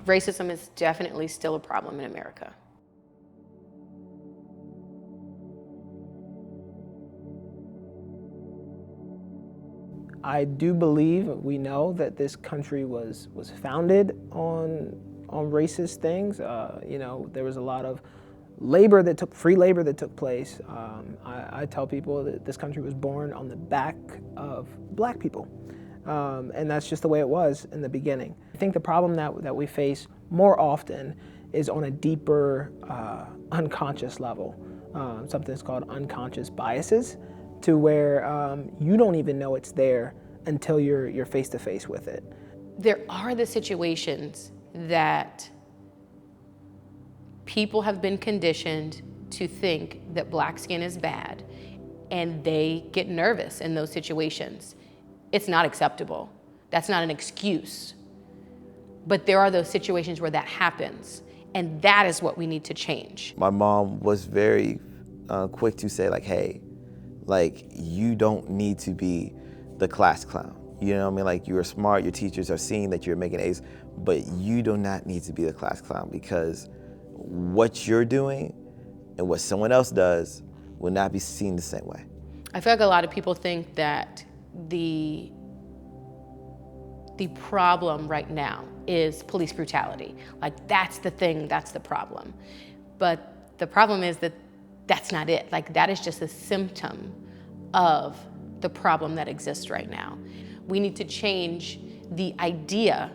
Racism is definitely still a problem in America. I do believe, we know that this country was founded on racist things. You know, there was a lot of free labor that took place. I tell people that this country was born on the back of black people. And that's just the way it was in the beginning. I think the problem that we face more often is on a deeper unconscious level. Something's called unconscious biases, to where you don't even know it's there until you're face to face with it. There are the situations that people have been conditioned to think that black skin is bad, and they get nervous in those situations. It's not acceptable. That's not an excuse. But there are those situations where that happens, and that is what we need to change. My mom was very quick to say, like, hey, like, you don't need to be the class clown. You know what I mean? Like, you are smart, your teachers are seeing that you're making A's, but you do not need to be the class clown, because what you're doing and what someone else does will not be seen the same way. I feel like a lot of people think that the problem right now is police brutality. Like, that's the thing, that's the problem. But the problem is that that's not it. Like, that is just a symptom of the problem that exists right now. We need to change the idea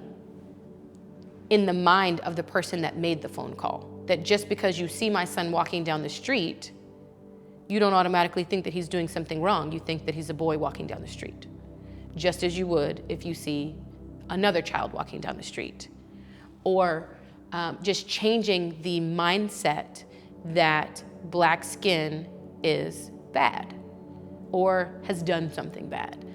in the mind of the person that made the phone call, that just because you see my son walking down the street, you don't automatically think that he's doing something wrong. You think that he's a boy walking down the street, just as you would if you see another child walking down the street. Or just changing the mindset that black skin is bad or has done something bad.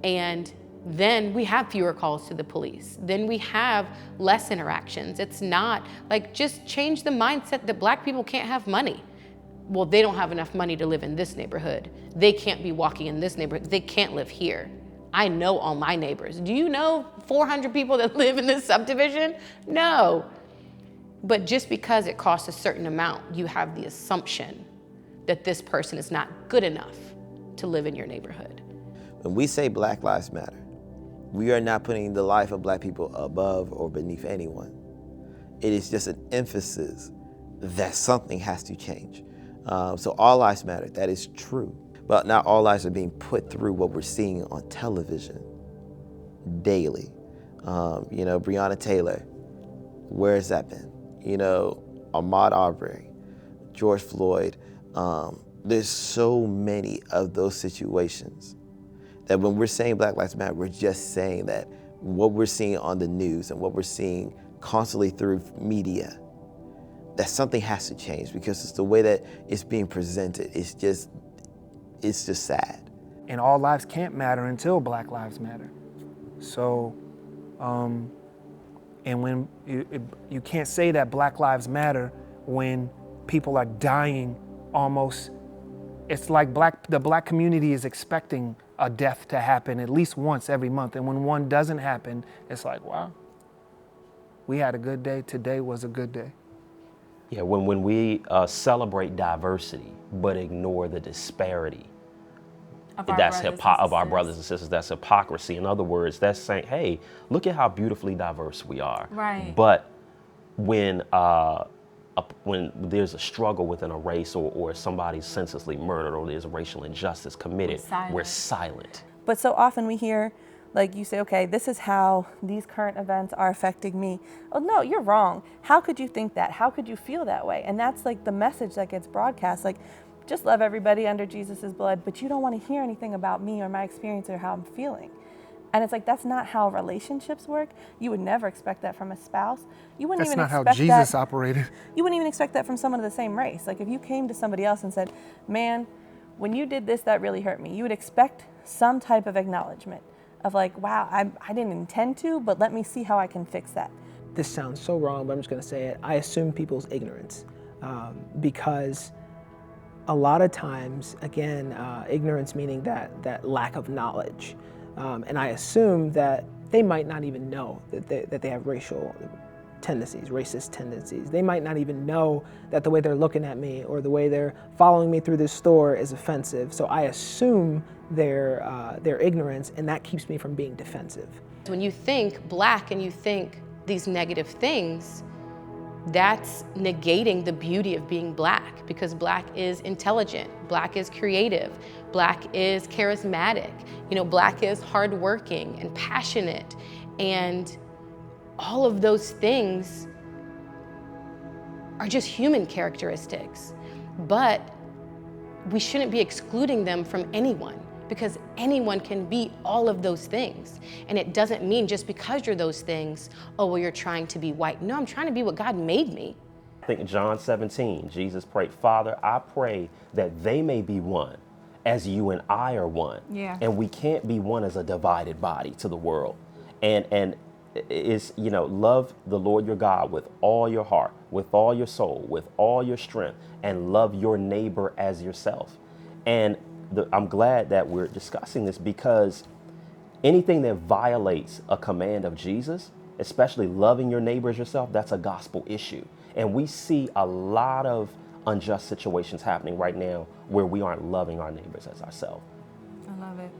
And then we have fewer calls to the police. Then we have less interactions. It's not like, just change the mindset that black people can't have money. Well, they don't have enough money to live in this neighborhood. They can't be walking in this neighborhood. They can't live here. I know all my neighbors. Do you know 400 people that live in this subdivision? No. But just because it costs a certain amount, you have the assumption that this person is not good enough to live in your neighborhood. When we say Black Lives Matter, we are not putting the life of black people above or beneath anyone. It is just an emphasis that something has to change. So all lives matter, that is true. But not all lives are being put through what we're seeing on television daily. You know, Breonna Taylor, where has that been? You know, Ahmaud Arbery, George Floyd. There's so many of those situations that when we're saying Black Lives Matter, we're just saying that what we're seeing on the news and what we're seeing constantly through media, that something has to change, because it's the way that it's being presented. It's just sad. And all lives can't matter until Black Lives Matter. So, and when you can't say that Black Lives Matter when people are dying almost, it's like the black community is expecting a death to happen at least once every month. And when one doesn't happen, it's like, wow, we had a good day. Today was a good day. Yeah, when we celebrate diversity but ignore the disparity of our brothers and sisters, that's hypocrisy. In other words, that's saying, hey, look at how beautifully diverse we are. Right. But when there's a struggle within a race, or somebody's senselessly murdered, or there's a racial injustice committed, we're silent. But so often we hear, like, you say, okay, this is how these current events are affecting me. Oh, no, you're wrong. How could you think that? How could you feel that way? And that's like the message that gets broadcast. Like, just love everybody under Jesus's blood, but you don't want to hear anything about me or my experience or how I'm feeling. And it's like, that's not how relationships work. You would never expect that from a spouse. You wouldn't That's even not expect how Jesus operated. You wouldn't even expect that from someone of the same race. Like, if you came to somebody else and said, man, when you did this, that really hurt me, you would expect some type of acknowledgement of like, wow, I didn't intend to, but let me see how I can fix that. This sounds so wrong, but I'm just gonna say it. I assume people's ignorance, because a lot of times, again, ignorance meaning that lack of knowledge. And I assume that they might not even know that they have racial tendencies, racist tendencies. They might not even know that the way they're looking at me or the way they're following me through this store is offensive. So I assume their ignorance, and that keeps me from being defensive. When you think black and you think these negative things, that's negating the beauty of being black, because black is intelligent, black is creative, black is charismatic, black is hardworking and passionate, and all of those things are just human characteristics. But we shouldn't be excluding them from anyone, because anyone can be all of those things. And it doesn't mean just because you're those things, oh, well, you're trying to be white. No, I'm trying to be what God made me. I think John 17, Jesus prayed, Father, I pray that they may be one as you and I are one. Yeah. And we can't be one as a divided body to the world. And it's, love the Lord your God with all your heart, with all your soul, with all your strength, and love your neighbor as yourself. And I'm glad that we're discussing this, because anything that violates a command of Jesus, especially loving your neighbor as yourself, that's a gospel issue. And we see a lot of unjust situations happening right now where we aren't loving our neighbors as ourselves. I love it.